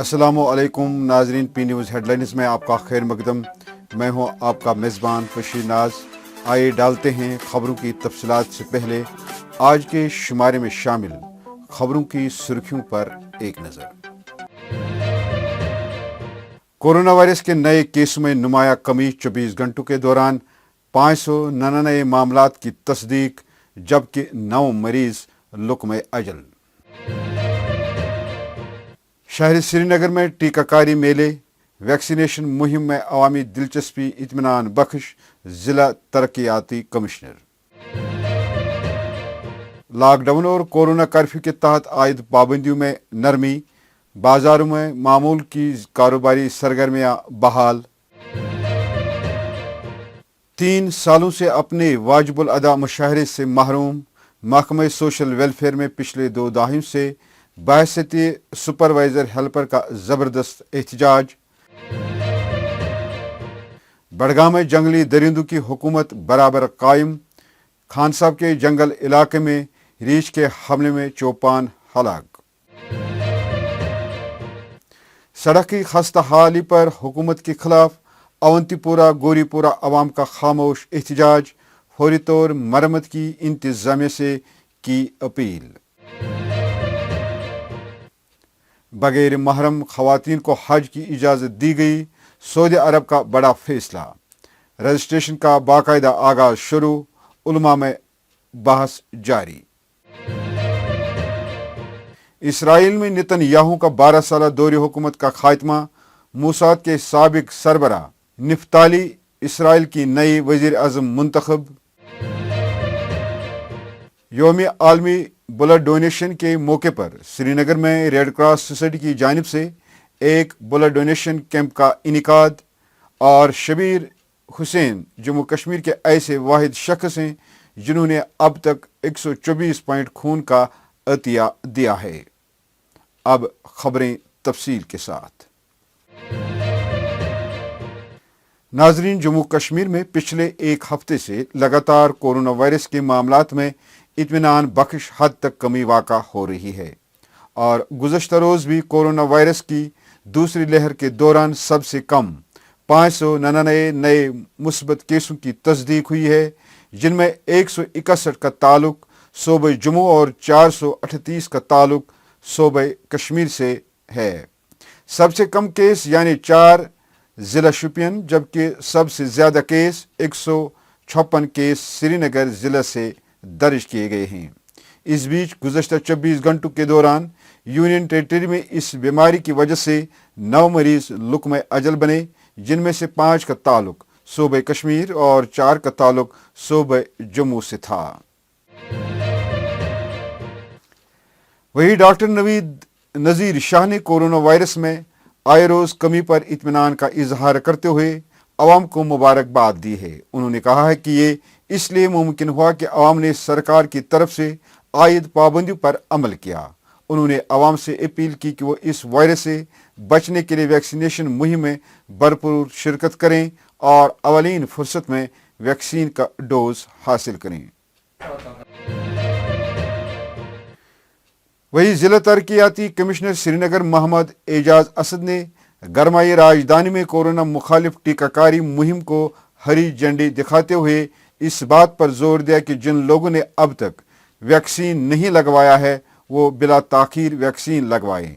السلام علیکم ناظرین، پی نیوز ہیڈ لائنز میں آپ کا خیر مقدم۔ میں ہوں آپ کا میزبان بشیر ناز۔ آئیے ڈالتے ہیں خبروں کی تفصیلات سے پہلے آج کے شمارے میں شامل خبروں کی سرخیوں پر ایک نظر۔ کورونا وائرس کے نئے کیسوں میں نمایاں کمی، 24 گھنٹوں کے دوران 599 معاملات کی تصدیق، جبکہ 9 مریض لقمہ اجل۔ شہر سری نگر میں ٹیکہ کاری میلے، ویکسینیشن مہم میں عوامی دلچسپی اطمینان بخش، ضلع ترقیاتی کمشنر۔ لاک ڈاؤن اور کورونا کرفیو کے تحت عائد پابندیوں میں نرمی، بازاروں میں معمول کی کاروباری سرگرمیاں بحال۔ 3 سالوں سے اپنے واجب الادا مشاہرے سے محروم، محکمہ سوشل ویلفیئر میں پچھلے 2 دہائیوں سے بحیثیت سپروائزر ہیلپر کا زبردست احتجاج۔ بڈگام میں جنگلی درندوں کی حکومت برابر قائم، خان صاحب کے جنگل علاقے میں ریچھ کے حملے میں 54 ہلاک۔ سڑک کی خستہ حالی پر حکومت کے خلاف اونتی پورہ گوری پورہ عوام کا خاموش احتجاج، فوری طور مرمت کی انتظامیہ سے کی اپیل۔ بغیر محرم خواتین کو حج کی اجازت دی گئی، سعودی عرب کا بڑا فیصلہ، رجسٹریشن کا باقاعدہ آغاز شروع، علماء میں بحث جاری۔ اسرائیل میں نتن یاہو کا 12 سالہ دور حکومت کا خاتمہ، موساد کے سابق سربراہ نفتالی اسرائیل کی نئی وزیر اعظم منتخب۔ یوم عالمی بلڈ ڈونیشن کے موقع پر سری نگر میں ریڈ کراس سوسائٹی کی جانب سے ایک بلڈ ڈونیشن کیمپ کا انعقاد، اور شبیر حسین جموں کشمیر کے ایسے واحد شخص ہیں جنہوں نے اب تک 124 پوائنٹ خون کا عطیہ دیا ہے۔ اب خبریں تفصیل کے ساتھ۔ ناظرین، جموں کشمیر میں پچھلے ایک ہفتے سے لگاتار کورونا وائرس کے معاملات میں اطمینان بخش حد تک کمی واقع ہو رہی ہے، اور گزشتہ روز بھی کورونا وائرس کی دوسری لہر کے دوران سب سے کم 599 نئے مثبت کیسوں کی تصدیق ہوئی ہے، جن میں 161 کا تعلق صوبہ جموں اور 438 کا تعلق صوبہ کشمیر سے ہے۔ سب سے کم کیس یعنی 4 ضلع شوپین، جبکہ سب سے زیادہ کیس 156 کیس سری نگر ضلع سے درج کیے گئے ہیں۔ اس بیچ گزشتہ 24 گھنٹوں کے دوران یونین ٹیریٹری میں اس بیماری کی وجہ سے 9 مریض لقمہ اجل بنے، جن میں سے 5 کا تعلق صوبہ کشمیر اور 4 کا تعلق صوبہ جموں سے تھا۔ وہی ڈاکٹر نوید نذیر شاہ نے کورونا وائرس میں آئے روز کمی پر اطمینان کا اظہار کرتے ہوئے عوام کو مبارکباد دی ہے۔ انہوں نے کہا ہے کہ یہ اس لیے ممکن ہوا کہ عوام نے سرکار کی طرف سے عائد پابندیوں پر عمل کیا۔ انہوں نے عوام سے اپیل کی کہ وہ اس وائرس سے بچنے کے لیے ویکسینیشن مہم میں بھرپور شرکت کریں اور اولین فرصت میں ویکسین کا ڈوز حاصل کریں۔ وہی ضلع ترقیاتی کمشنر سری نگر محمد اعجاز اسد نے گرمائی راجدھانی میں کورونا مخالف ٹیکہ کاری مہم کو ہری جھنڈی دکھاتے ہوئے اس بات پر زور دیا کہ جن لوگوں نے اب تک ویکسین نہیں لگوایا ہے وہ بلا تاخیر ویکسین لگوائیں۔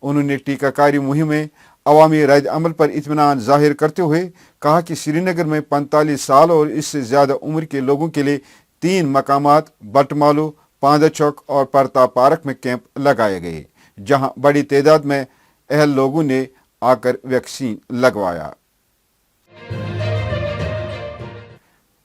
انہوں نے ٹیکہ کاری مہم میں عوامی رد عمل پر اطمینان ظاہر کرتے ہوئے کہا کہ سری نگر میں 45 سال اور اس سے زیادہ عمر کے لوگوں کے لیے 3 مقامات بٹ مالو، پاندا چوک اور پرتا پارک میں کیمپ لگائے گئے، جہاں بڑی تعداد میں اہل لوگوں نے آ کر ویکسین لگوایا۔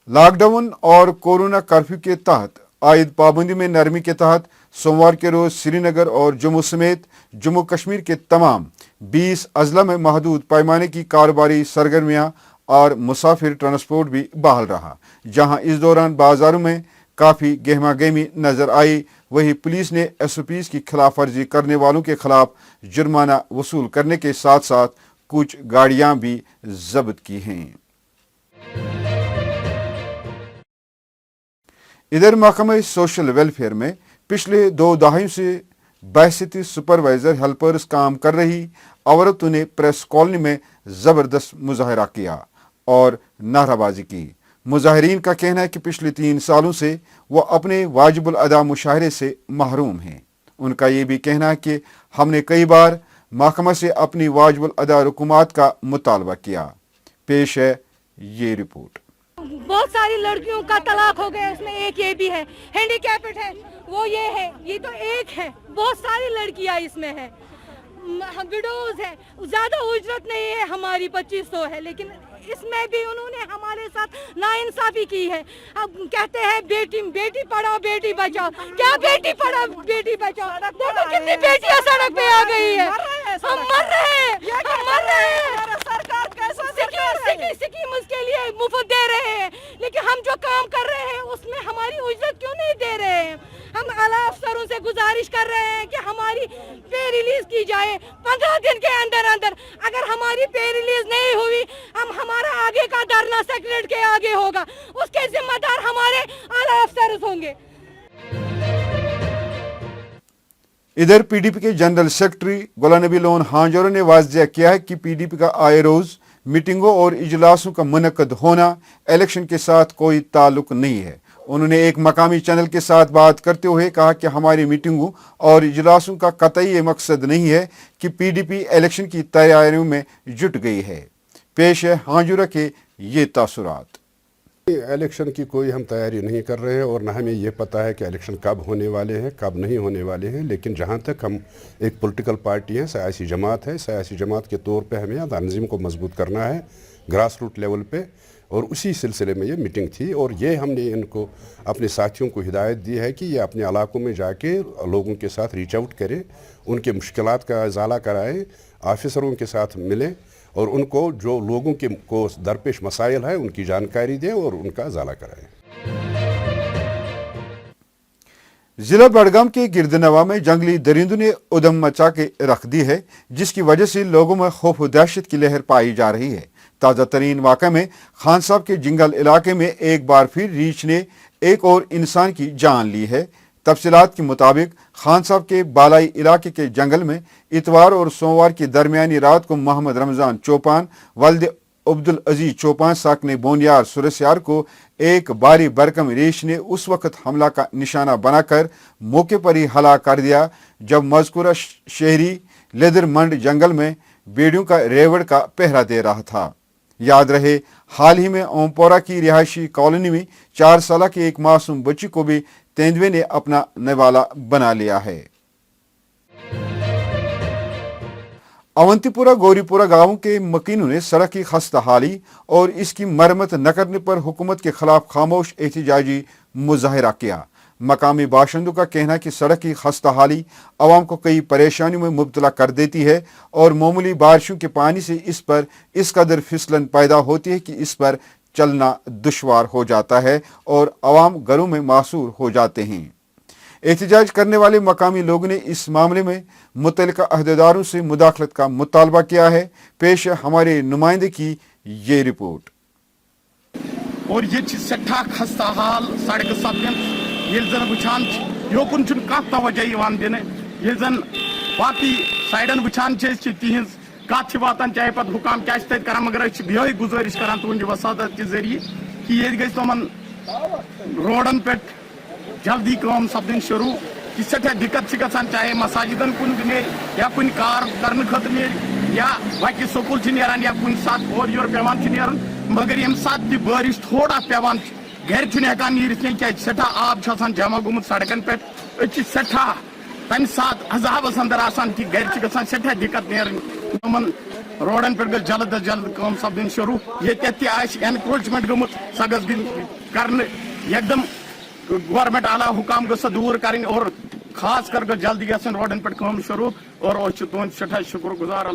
لاک ڈاؤن اور کورونا کرفیو کے تحت عائد پابندی میں نرمی کے تحت سوموار کے روز سری نگر اور جموں سمیت جموں کشمیر کے تمام 20 اضلاع میں محدود پیمانے کی کاروباری سرگرمیاں اور مسافر ٹرانسپورٹ بھی بحال رہا۔ جہاں اس دوران بازاروں میں کافی گہما گہمی نظر آئی، وہی پولیس نے SOPs کی خلاف ورزی کرنے والوں کے خلاف جرمانہ وصول کرنے کے ساتھ ساتھ کچھ گاڑیاں بھی ضبط کی ہیں۔ ادھر محکمہ سوشل ویلفیئر میں پچھلے 2 دہائیوں سے بحیثیت سپروائزر ہیلپرز کام کر رہی औरतों ने प्रेस कॉलोनी में ज़बरदस्त मुजाहरा किया और नाराबाजी की। मुजाहिरीन का कहना है कि पिछले 3 सालों से वो अपने वाजिबुल अदा मुशाहरे से महरूम हैं। उनका ये भी कहना है कि हमने कई बार महकमा से अपनी वाजिबुल अदा रकूमात का मुतालबा किया। पेश है ये रिपोर्ट। बहुत सारी लड़कियों का तलाक हो गया, इसमें एक ये भी है, हैंडीकैप्ड है, वो ये है, ये तो एक है, बहुत सारी लड़कियां इसमें है, विडोज है, ज्यादा उजरत नहीं है, हमारी 2500 है, लेकिन इसमें भी उन्होंने हमारे साथ नाइंसाफी की है। अब कहते हैं बेटी पढ़ाओ बेटी बचाओ, क्या बेटी पढ़ाओ बेटी बचाओ, देखो कितनी बेटियां सड़क पे आ गई है, हम मर रहे हैं, हम मर रहे हैं। सरकार कैसा स्कीम उसके लिए मुफ्त दे रहे हैं, लेकिन हम जो काम कर रहे हैं उसमें हमारी उजरत क्यों नहीं दे रहे हैं। हम आला अफसरों से गुजारिश कर रहे हैं कि हमारी पे रिलीज की जाए 15 दिन के अंदर अंदर। अगर हमारी पे रिलीज नहीं हुई, हमारा आगे का धरना सेक्रेटरीट के आगे होगा, उसके जिम्मेदार हमारे आला अफसर होंगे। इधर पीडीपी के general secretary Ghulam Nabi loan हांजोर ने वाज़ेह किया है कि पीडीपी का आए रोज मीटिंगों और इजलासों का मुनक्कद होना इलेक्शन के साथ कोई ताल्लुक नहीं है। उन्होंने एक मकामी चैनल के साथ बात करते हुए कहा कि हमारी मीटिंगों और इजलासों का कतई मकसद नहीं है कि पीडीपी इलेक्शन की तैयारियों में जुट गई है। पेश है हांजुरा के ये तासुरात। इलेक्शन की कोई हम तैयारी नहीं कर रहे हैं और न हमें ये पता है कि इलेक्शन कब होने वाले हैं कब नहीं होने वाले हैं, लेकिन जहाँ तक हम एक पॉलिटिकल पार्टी है, सियासी जमात है, सियासी जमात के तौर पे हमें तंजीम को मजबूत करना है ग्रास रूट लेवल पे, और उसी सिलसिले में ये मीटिंग थी। और ये हमने इनको अपने साथियों को हिदायत दी है कि ये अपने इलाकों में जाके लोगों के साथ रीच आउट करें, उनके मुश्किलात का इजाला कराएँ, ऑफिसरों के साथ मिलें और उनको जो लोगों के को दरपेश मसाइल है उनकी जानकारी दें और उनका इजाला कराएं। जिला बड़गाम के गिरदनवा में जंगली दरिंदों ने उधम मचा के रख दी है, जिसकी वजह से लोगों में खौफ व दहशत की लहर पाई जा रही है। ताज़ा तरीन वाक़े में खान साहब के जिंगल इलाके में एक बार फिर रीछ ने एक और इंसान की जान ली है। तफसीलात के मुताबिक खान साहब के बालाई इलाके के जंगल में इतवार और सोमवार की दरमियानी रात को मोहम्मद रमज़ान चौपान वल्द अब्दुल अजीज चौपान साकने बोनियार सुरस्यार को एक बारी बरकम रीछ ने उस वक्त हमला का निशाना बनाकर मौके पर ही हलाक कर दिया जब मज़कूरा शहरी लेदर मंड जंगल में बेड़ियों का रेवड़ का पहरा दे रहा था। याद रहे, हाल ही में ओमपोरा की रिहायशी कॉलोनी में 4 साल की एक मासूम बच्ची को भी तेंदुए ने अपना निवाला बना लिया है। अवंतीपुरा गौरीपुरा गांवों के मकीनों ने सड़क की खस्ताहाली और इसकी मरम्मत न करने पर हुकूमत के खिलाफ खामोश एहतजाजी मुजाहिरा किया। मकामी बाशिंदों का कहना है कि सड़क की खस्ताहाली आवाम को कई परेशानियों में मुब्तला कर देती है और मामूली बारिशों के पानी से इस पर इस कदर फिसलन पैदा होती है कि इस पर चलना दुश्वार हो जाता है और आवाम घरों में मासूर हो जाते हैं। एहतजाज करने वाले मकामी लोगों ने इस मामले में मुतल्लिका अहदेदारों से मुदाखलत का मुतालबा किया है। पेश है हमारे नुमाइंदे की ये रिपोर्ट। और ये सठा खस्ता हाल सड़क सपन जन वुचान योकुन तवज्जो दिन जन बाकी साइडन वुचान तिज कत वातान चाहे पत हुकाम क्या कर, मगर ये गुजारिश करान तुंद वसादत के जरिए कि ये गई तमन रोडन पे जल्दी काम सपदन शुरू कि सठा दिक्कत गसान, चाहे मसाजिदन कुन या कुन कार करने खत या बाकी स्कूल या कुन साथ और योर पेवान, मगर ये साथ बारिश थोड़ा पेवान घर हेकान नीरित क्या सठा आब जमा गुमुत सड़कन पे सठा तम सात अजाबस अंदर आसान कि घर गसान सठा दिक्कत नमन रोडन पे जल्द अज जल्द काम सपदन शुरू ये एनक्रोचमेंट गुमुत सह कर एकदम गवर्नमेंट आला हुकाम गस दूर करें और खास कर जल्दी गसन रोडन पे काम शुरू और तुंद सठा शुक्रगुजार।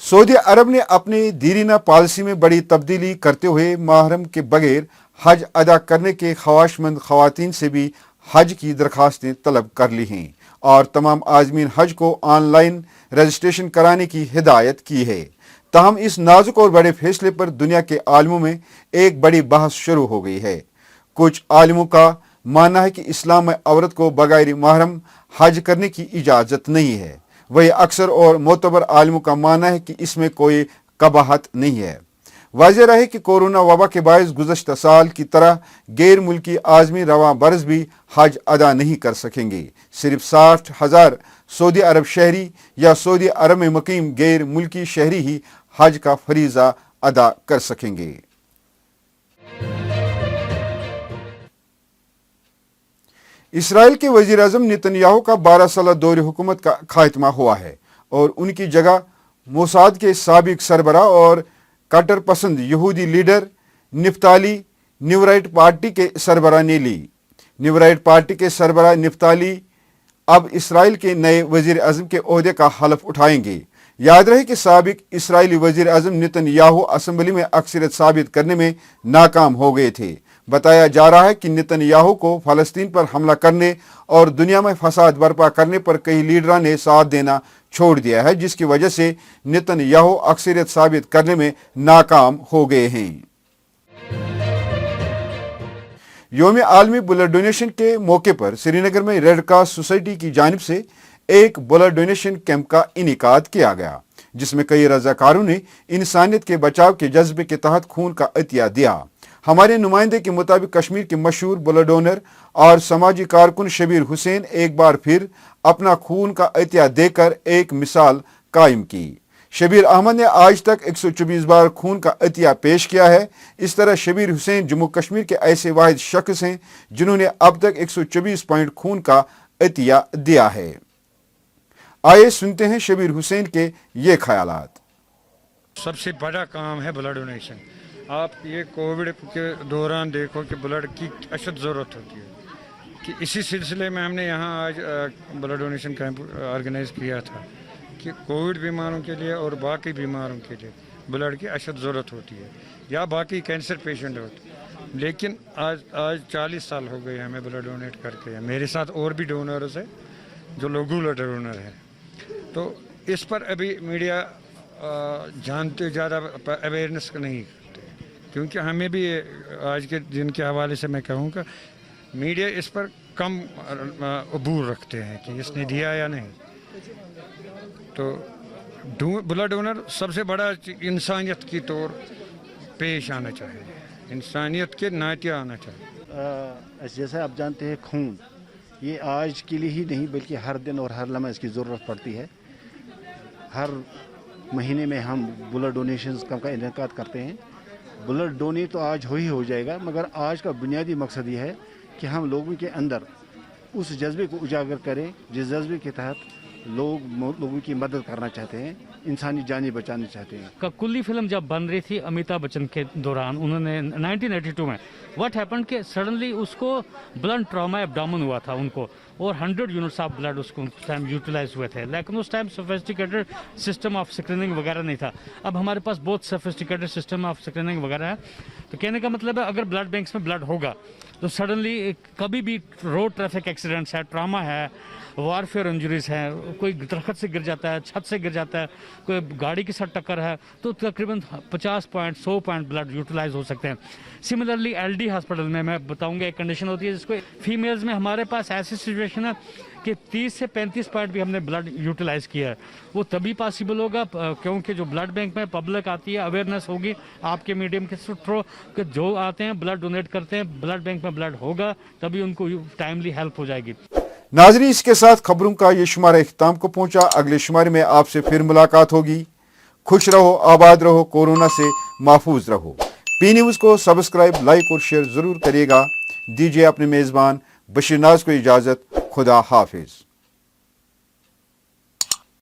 सऊदी अरब ने अपनी दीरीना पॉलिसी में बड़ी तब्दीली करते हुए महरम के बगैर हज अदा करने के ख्वाहिशमंद खवातीन से भी हज की दरखास्तें तलब कर ली हैं और तमाम आज़मीन हज को ऑनलाइन रजिस्ट्रेशन कराने की हिदायत की है। ताहम इस नाजुक और बड़े फैसले पर दुनिया के आलिमों में एक बड़ी बहस शुरू हो गई है। कुछ आलिमों का मानना है कि इस्लाम में औरत को बगैर महरम हज करने की इजाज़त नहीं है, वही अक्सर और मोतबर आलिमों का मानना है कि इसमें कोई कबाहत नहीं है। वाज़ेह रहे कि कोरोना वबा के बायस गुज़श्ता साल की तरह गैर मुल्की आज़मी रवां बरस भी हज अदा नहीं कर सकेंगे। सिर्फ 60,000 सऊदी अरब शहरी या सऊदी अरब में मुकीम गैर मुल्की शहरी ही हज का फरीज़ा अदा कर सकेंगे। इसराइल के वज़ीर आज़म नेतन्याहू का 12 साला दौरे हुकूमत का खात्मा हुआ है और उनकी जगह मोसाद के साबिक सरबरा और कट्टर पसंद यहूदी लीडर निफ्ताली न्यूराइट पार्टी के सरबरा ने ली। न्यूराइट पार्टी के सरबरा निफ्ताली अब इसराइल के नए वज़ीर आज़म के ओहदे का हलफ उठाएंगे। याद रहे कि साबिक इसराइली वज़ीर आज़म नेतन्याहू असेंबली में अक्सरियत साबित करने में नाकाम हो गए थे। बताया जा रहा है कि नेतन्याहू को फ़लस्तीन पर हमला करने और दुनिया में फसाद बर्पा करने पर कई लीडरों ने साथ देना छोड़ दिया है, जिसकी वजह से नेतन्याहू अक्सरियत साबित करने में नाकाम हो गए हैं। यौम आलमी ब्लड डोनेशन के मौके पर श्रीनगर में रेड क्रॉस सोसाइटी की जानिब से एक ब्लड डोनेशन कैंप का इनेकाद किया गया, जिसमें कई रजाकारों ने इंसानियत के बचाव के जज्बे के तहत खून का अतिया दिया। हमारे नुमाइंदे के मुताबिक कश्मीर के मशहूर ब्लड डोनर और समाजी कारकुन शबीर हुसैन एक बार फिर अपना खून का अतिया देकर एक मिसाल कायम की। शबीर अहमद ने आज तक 124 बार खून का अतिया पेश किया है। इस तरह शबीर हुसैन जम्मू कश्मीर के ऐसे वाहिद शख्स हैं जिन्होंने अब तक 124 पॉइंट खून का अतिया दिया है। आइए सुनते हैं शबीर हुसैन के ये ख्यालात। सबसे बड़ा काम है ब्लड डोनेशन। आप ये कोविड के दौरान देखो कि ब्लड की अशद ज़रूरत होती है, कि इसी सिलसिले में हमने यहाँ आज ब्लड डोनेशन कैंप ऑर्गेनाइज किया था कि कोविड बीमारों के लिए और बाकी बीमारों के लिए ब्लड की अशद ज़रूरत होती है, या बाकी कैंसर पेशेंट होते हैं। लेकिन आज 40 साल हो गए हमें ब्लड डोनेट करके। मेरे साथ और भी डोनर्स है जो लोगो ब्लड डोनर है। तो इस पर अभी मीडिया जानते ज़्यादा अवेयरनेस नहीं करते, क्योंकि हमें भी आज के दिन के हवाले से मैं कहूँगा मीडिया इस पर कम अबूर रखते हैं कि इसने दिया या नहीं। तो ब्लड डोनर सबसे बड़ा इंसानियत की तौर पेश आना चाहिए, इंसानियत के नाते आना चाहिए। जैसे आप जानते हैं खून ये आज के लिए ही नहीं बल्कि हर दिन और हर लम्हा इसकी ज़रूरत पड़ती है। हर महीने में हम ब्लड डोनेशंस का इनेकाद करते हैं। ब्लड डोनेट तो आज हो जाएगा, मगर आज का बुनियादी मकसद ये है कि हम लोगों के अंदर उस जज्बे को उजागर करें जिस जज्बे के तहत लोगों की मदद करना चाहते हैं, इंसानी जानें बचाना चाहते हैं। ककुल्ली फिल्म जब बन रही थी अमिताभ बच्चन के दौरान, उन्होंने 1982 में व्हाट हैपेंड कि सडनली उसको ब्लड ट्रॉमा एब्डोमेन हुआ था उनको, और 100 यूनिट्स ऑफ ब्लड उसको उस टाइम यूटिलाइज हुए थे। लेकिन उस time sophisticated system of screening वगैरह नहीं था। अब हमारे पास बहुत सोफिस्टिकेटेड सिस्टम ऑफ स्क्रीनिंग वगैरह है। तो कहने का मतलब है अगर ब्लड बैंक्स में ब्लड होगा तो सडनली कभी भी रोड ट्रैफिक एक्सीडेंट्स है, ट्रामा है, वारफेयर इंजरीज हैं, कोई दरख्त से गिर जाता है, छत से गिर जाता है, कोई गाड़ी के साथ टक्कर है, तो तकरीबन 50 पॉइंट 100 पॉइंट ब्लड यूटिलाइज हो सकते हैं। सिमिलरली एलडी हॉस्पिटल में मैं बताऊंगा एक कंडीशन होती है जिसको फीमेल्स में हमारे पास ऐसी सिचुएशन है कि 30 से 35 पॉइंट भी हमने ब्लड यूटिलाइज किया है। वो तभी पॉसिबल होगा क्योंकि जो ब्लड बैंक में पब्लिक आती है, अवेयरनेस होगी आपके मीडियम के थ्रू कि जो आते हैं ब्लड डोनेट करते हैं, ब्लड बैंक में ब्लड होगा तभी उनको टाइमली हेल्प हो जाएगी। नाज़रीन, इसके साथ खबरों का ये शुमारा इख्तिताम को पहुंचा। अगले शुमारे में आपसे फिर मुलाकात होगी। खुश रहो, आबाद रहो, कोरोना से महफूज रहो। पी न्यूज़ को सब्सक्राइब, लाइक और शेयर ज़रूर करिएगा। दीजिए अपने मेज़बान बशीर नाज को इजाज़त। खुदा हाफिज़।